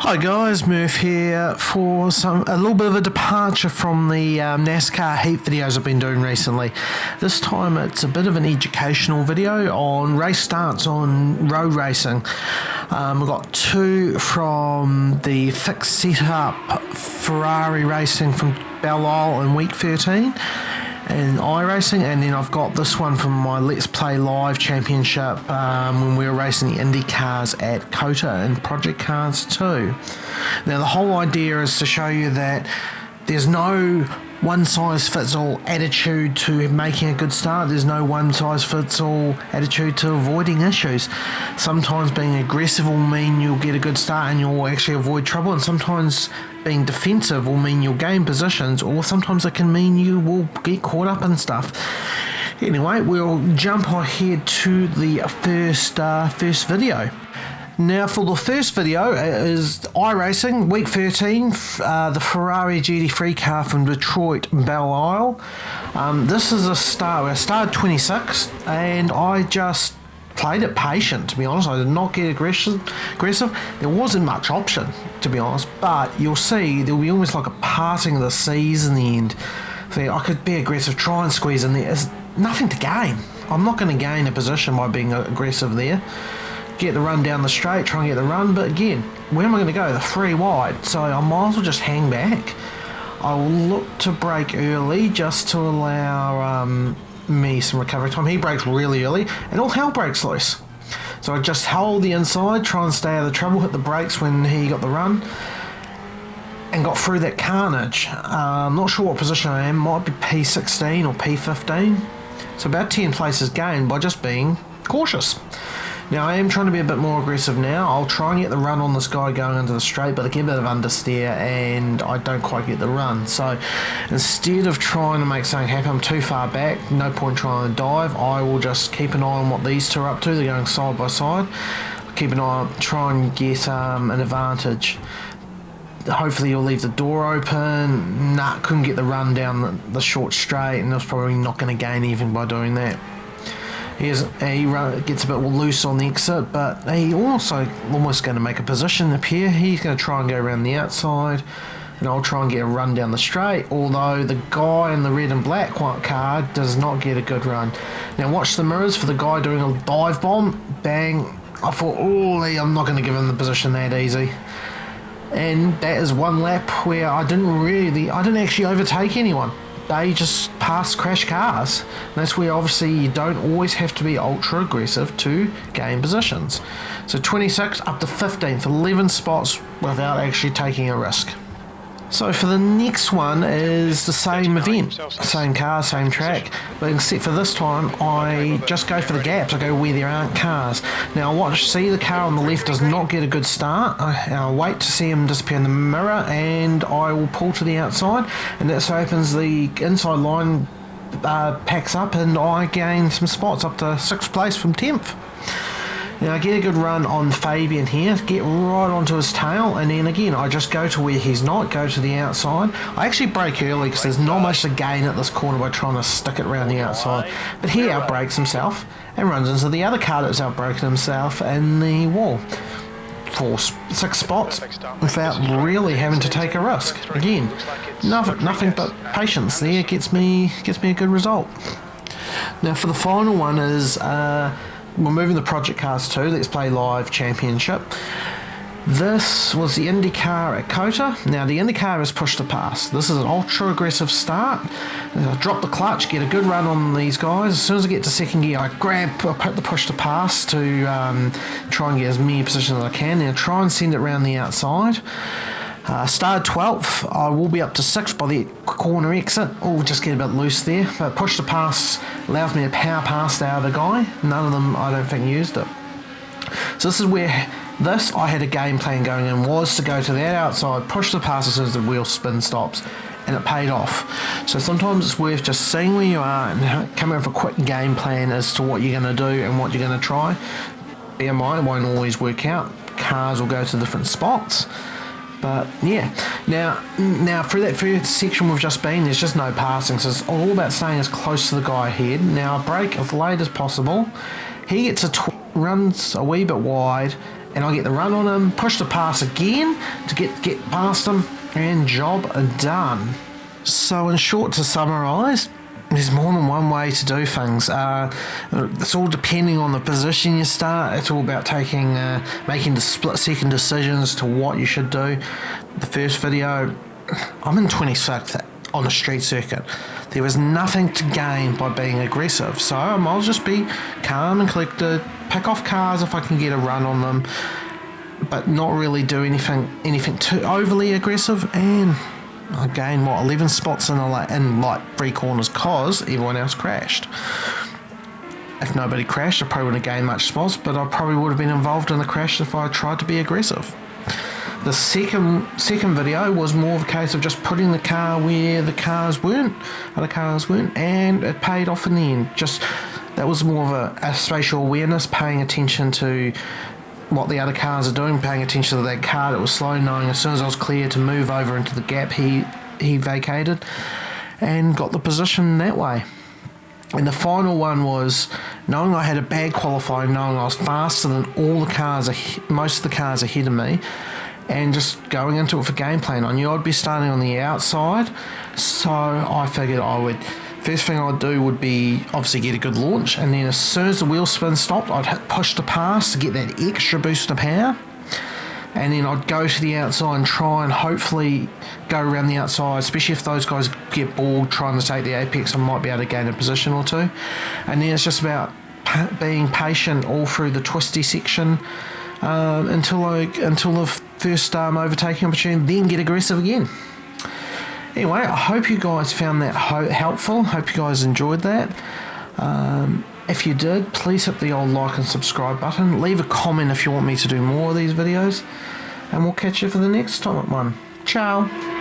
Hi guys, Murph here for a little bit of a departure from the NASCAR heat videos I've been doing recently. This time it's a bit of an educational video on race starts on road racing. We've got two from the fixed setup Ferrari racing from Belle Isle in week 13 and iRacing, and then I've got this one from my Let's Play Live Championship when we were racing the Indy cars at COTA and Project Cars 2. Now the whole idea is to show you that there's no one-size-fits-all attitude to making a good start. There's no one-size-fits-all attitude to avoiding issues. Sometimes being aggressive will mean you'll get a good start and you'll actually avoid trouble, and sometimes being defensive will mean you'll gain positions, or sometimes it can mean you will get caught up in stuff. Anyway, we'll jump ahead to the first video. Now for the first video is iRacing, week 13, the Ferrari GT3 car from Detroit, Belle Isle. This is a start, I started 26th and I just played it patient, to be honest. I did not get aggressive. There wasn't much option, to be honest, but you'll see there'll be almost like a parting of the seas in the end. So I could be aggressive, try and squeeze in there. There's nothing to gain. I'm not going to gain a position by being aggressive there. Get the run down the straight, try and get the run, but again, where am I going to go? The 3 wide, so I might as well just hang back. I will look to brake early just to allow me some recovery time. He brakes really early and all hell breaks loose, so I just hold the inside, try and stay out of the trouble, hit the brakes when he got the run and got through that carnage. I'm not sure what position I am, might be P16 or P15, so about 10 places gained by just being cautious. Now I am trying to be a bit more aggressive now. I'll try and get the run on this guy going into the straight, but I get a bit of understeer and I don't quite get the run. So instead of trying to make something happen, I'm too far back, no point trying to dive. I will just keep an eye on what these two are up to. They're going side by side. Keep an eye on, try and get an advantage. Hopefully you'll leave the door open. Nah, couldn't get the run down the short straight, and I was probably not going to gain even by doing that. He gets a bit loose on the exit, but he also almost going to make a position up here. He's going to try and go around the outside, and I'll try and get a run down the straight, although the guy in the red and black car does not get a good run. Now watch the mirrors for the guy doing a dive bomb. Bang. I thought, oh, I'm not going to give him the position that easy. And that is one lap where I didn't actually overtake anyone. They just pass crash cars. And that's where obviously you don't always have to be ultra aggressive to gain positions. So 26 up to 15th, 11 spots without actually taking a risk. So for the next one is the same event, same car, same track, but except for this time I just go for the gaps. I go where there aren't cars. Now see the car on the left does not get a good start. I'll wait to see him disappear in the mirror and I will pull to the outside, and that so opens the inside line, packs up, and I gain some spots up to 6th place from 10th. Now I get a good run on Fabian here, get right onto his tail, and then again I just go to where he's not, go to the outside. I actually brake early because there's not much to gain at this corner by trying to stick it around the outside, but he outbrakes himself and runs into the other car that's outbraked himself in the wall for 6 spots without really having to take a risk. Again, nothing but patience there gets me a good result. Now for the final one is we're moving to Project Cars 2, Let's Play Live Championship. This was the Indy car at COTA. Now the Indy car is push to pass. This is an ultra aggressive start. I drop the clutch, get a good run on these guys. As soon as I get to second gear, I put the push to pass to try and get as many positions as I can. Now try and send it around the outside. Started 12th, I will be up to 6th by the corner exit. Oh, just get a bit loose there, but push to pass allows me to power past the other guy. None of them I don't think used it. So this is where I had a game plan going in, was to go to that outside, push the pass as soon as the wheel spin stops, and it paid off. So sometimes it's worth just seeing where you are and coming up with a quick game plan as to what you're going to do and what you're going to try. Bear in mind, it won't always work out. Cars will go to different spots. But yeah, now through that first section we've just been, there's just no passing, so it's all about staying as close to the guy ahead. Now I brake as late as possible. He gets a runs a wee bit wide, and I get the run on him, push the pass again to get past him, and job done. So in short, to summarise, there's more than one way to do things. It's all depending on the position you start. It's all about making the split-second decisions to what you should do. The first video, I'm in 26th on a street circuit. There was nothing to gain by being aggressive, so I might just be calm and collected, pick off cars if I can get a run on them, but not really do anything too overly aggressive. And I gained 11 spots in like 3 corners cause everyone else crashed. If nobody crashed, I probably wouldn't have gained much spots, but I probably would have been involved in the crash if I tried to be aggressive. The second video was more of a case of just putting the car where other cars weren't, and it paid off in the end. That was more of a spatial awareness, paying attention to what the other cars are doing, paying attention to that car that was slow, knowing as soon as I was clear to move over into the gap he vacated, and got the position that way. And the final one was knowing I had a bad qualifying, knowing I was faster than most of the cars ahead of me, and just going into it for game plan. I knew I'd be starting on the outside, so I figured first thing I'd do would be obviously get a good launch, and then as soon as the wheel spin stopped, I'd push the pass to get that extra boost of power, and then I'd go to the outside and try and hopefully go around the outside, especially if those guys get bored trying to take the apex. I might be able to gain a position or two, and then it's just about being patient all through the twisty section until the first overtaking opportunity, then get aggressive again. Anyway, I hope you guys found that helpful. Hope you guys enjoyed that. If you did, please hit the old like and subscribe button. Leave a comment if you want me to do more of these videos, and we'll catch you for the next time one. Ciao.